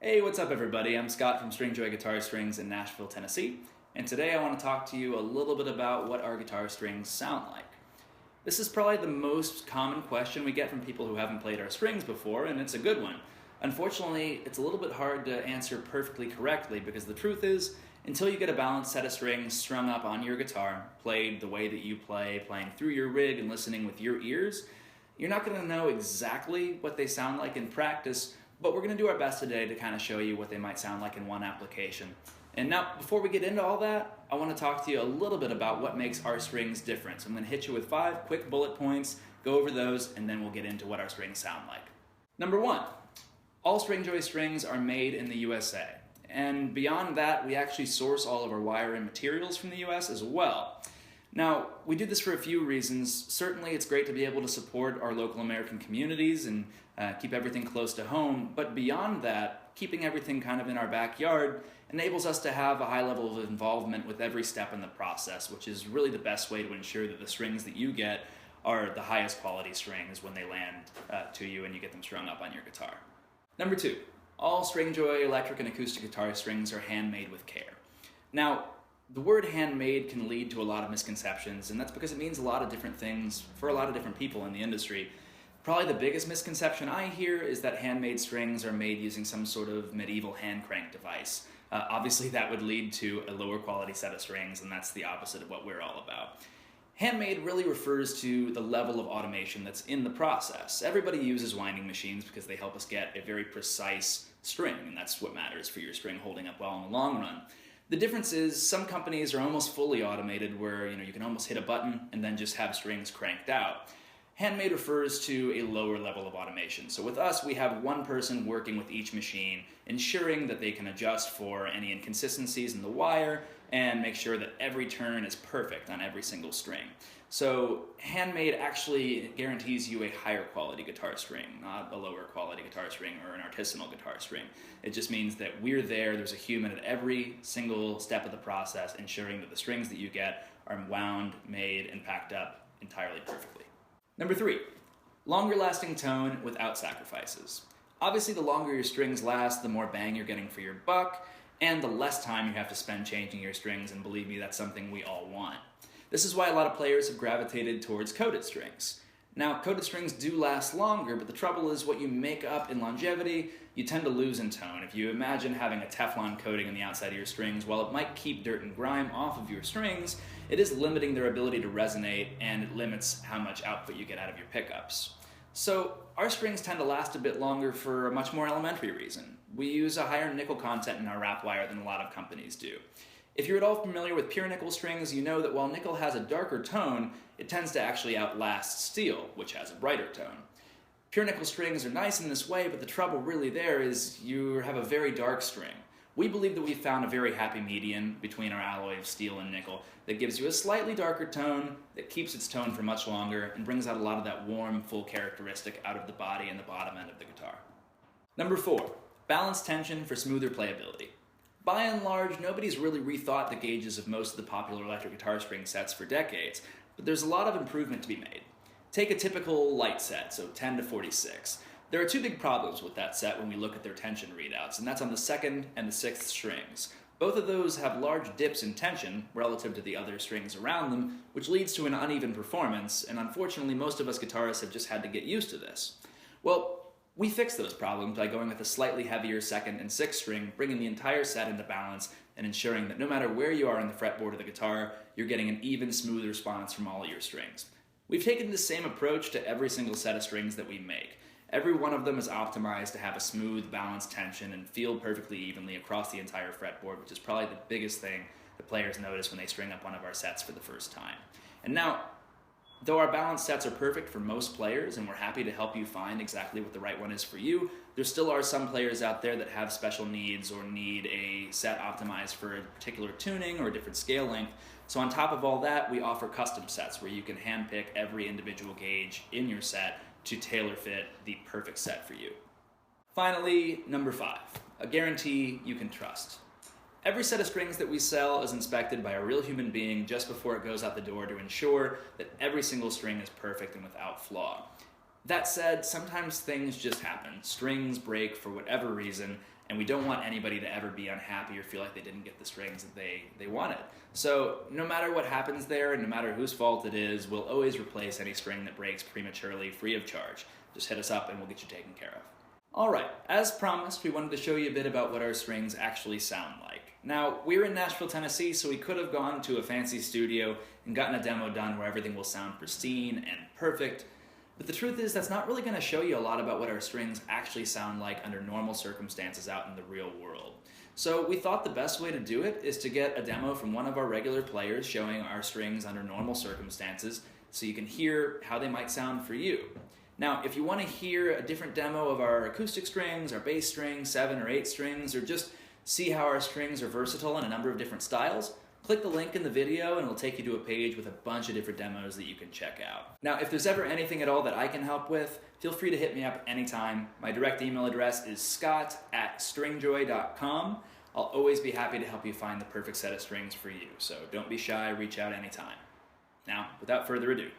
Hey, what's up everybody? I'm Scott from Stringjoy Guitar Strings in Nashville, Tennessee, and today I want to talk to you a little bit about what our guitar strings sound like. This is probably the most common question we get from people who haven't played our strings before, and it's a good one. Unfortunately, it's a little bit hard to answer perfectly correctly because the truth is, until you get a balanced set of strings strung up on your guitar, played the way that you play, playing through your rig and listening with your ears, you're not going to know exactly what they sound like in practice, but we're going to do our best today to kind of show you what they might sound like in one application. And now, before we get into all that, I want to talk to you a little bit about what makes our strings different. So I'm going to hit you with 5 quick bullet points, go over those, and then we'll get into what our strings sound like. Number 1, all Stringjoy strings are made in the USA. And beyond that, we actually source all of our wire and materials from the US as well. Now, we do this for a few reasons. Certainly, it's great to be able to support our local American communities and keep everything close to home, but beyond that, keeping everything kind of in our backyard enables us to have a high level of involvement with every step in the process, which is really the best way to ensure that the strings that you get are the highest quality strings when they land to you and you get them strung up on your guitar. Number 2, all Stringjoy electric and acoustic guitar strings are handmade with care. Now, the word handmade can lead to a lot of misconceptions, and that's because it means a lot of different things for a lot of different people in the industry. Probably the biggest misconception I hear is that handmade strings are made using some sort of medieval hand crank device. Obviously that would lead to a lower quality set of strings, and that's the opposite of what we're all about. Handmade really refers to the level of automation that's in the process. Everybody uses winding machines because they help us get a very precise string, and that's what matters for your string holding up well in the long run. The difference is some companies are almost fully automated where you can almost hit a button and then just have strings cranked out. Handmade refers to a lower level of automation. So with us, we have one person working with each machine, ensuring that they can adjust for any inconsistencies in the wire and make sure that every turn is perfect on every single string. So handmade actually guarantees you a higher quality guitar string, not a lower quality guitar string or an artisanal guitar string. It just means that we're there's a human at every single step of the process, ensuring that the strings that you get are wound, made, and packed up entirely perfectly. Number 3, longer lasting tone without sacrifices. Obviously, the longer your strings last, the more bang you're getting for your buck, and the less time you have to spend changing your strings, and believe me, that's something we all want. This is why a lot of players have gravitated towards coated strings. Now, coated strings do last longer, but the trouble is what you make up in longevity, you tend to lose in tone. If you imagine having a Teflon coating on the outside of your strings, while it might keep dirt and grime off of your strings, it is limiting their ability to resonate, and it limits how much output you get out of your pickups. So our strings tend to last a bit longer for a much more elementary reason. We use a higher nickel content in our wrap wire than a lot of companies do. If you're at all familiar with pure nickel strings, you know that while nickel has a darker tone, it tends to actually outlast steel, which has a brighter tone. Pure nickel strings are nice in this way, but the trouble really there is you have a very dark string. We believe that we found a very happy median between our alloy of steel and nickel that gives you a slightly darker tone, that keeps its tone for much longer, and brings out a lot of that warm, full characteristic out of the body and the bottom end of the guitar. Number 4, balanced tension for smoother playability. By and large, nobody's really rethought the gauges of most of the popular electric guitar string sets for decades, but there's a lot of improvement to be made. Take a typical light set, so 10 to 46. There are 2 big problems with that set when we look at their tension readouts, and that's on the 2nd and the 6th strings. Both of those have large dips in tension relative to the other strings around them, which leads to an uneven performance, and unfortunately most of us guitarists have just had to get used to this. Well, we fix those problems by going with a slightly heavier 2nd and 6th string, bringing the entire set into balance and ensuring that no matter where you are on the fretboard of the guitar, you're getting an even, smooth response from all of your strings. We've taken the same approach to every single set of strings that we make. Every one of them is optimized to have a smooth, balanced tension and feel perfectly evenly across the entire fretboard, which is probably the biggest thing that players notice when they string up one of our sets for the first time. And now, though our balanced sets are perfect for most players, and we're happy to help you find exactly what the right one is for you, there still are some players out there that have special needs or need a set optimized for a particular tuning or a different scale length. So on top of all that, we offer custom sets where you can handpick every individual gauge in your set to tailor fit the perfect set for you. Finally, number 5, a guarantee you can trust. Every set of strings that we sell is inspected by a real human being just before it goes out the door to ensure that every single string is perfect and without flaw. That said, sometimes things just happen. Strings break for whatever reason, and we don't want anybody to ever be unhappy or feel like they didn't get the strings that they wanted. So no matter what happens there, and no matter whose fault it is, we'll always replace any string that breaks prematurely free of charge. Just hit us up and we'll get you taken care of. Alright, as promised, we wanted to show you a bit about what our strings actually sound like. Now, we're in Nashville, Tennessee, so we could have gone to a fancy studio and gotten a demo done where everything will sound pristine and perfect. But the truth is, that's not really going to show you a lot about what our strings actually sound like under normal circumstances out in the real world. So we thought the best way to do it is to get a demo from one of our regular players showing our strings under normal circumstances so you can hear how they might sound for you. Now, if you want to hear a different demo of our acoustic strings, our bass strings, 7 or 8 strings, or just see how our strings are versatile in a number of different styles, click the link in the video and it'll take you to a page with a bunch of different demos that you can check out. Now, if there's ever anything at all that I can help with, feel free to hit me up anytime. My direct email address is scott@stringjoy.com. I'll always be happy to help you find the perfect set of strings for you, so don't be shy, reach out anytime. Now, without further ado.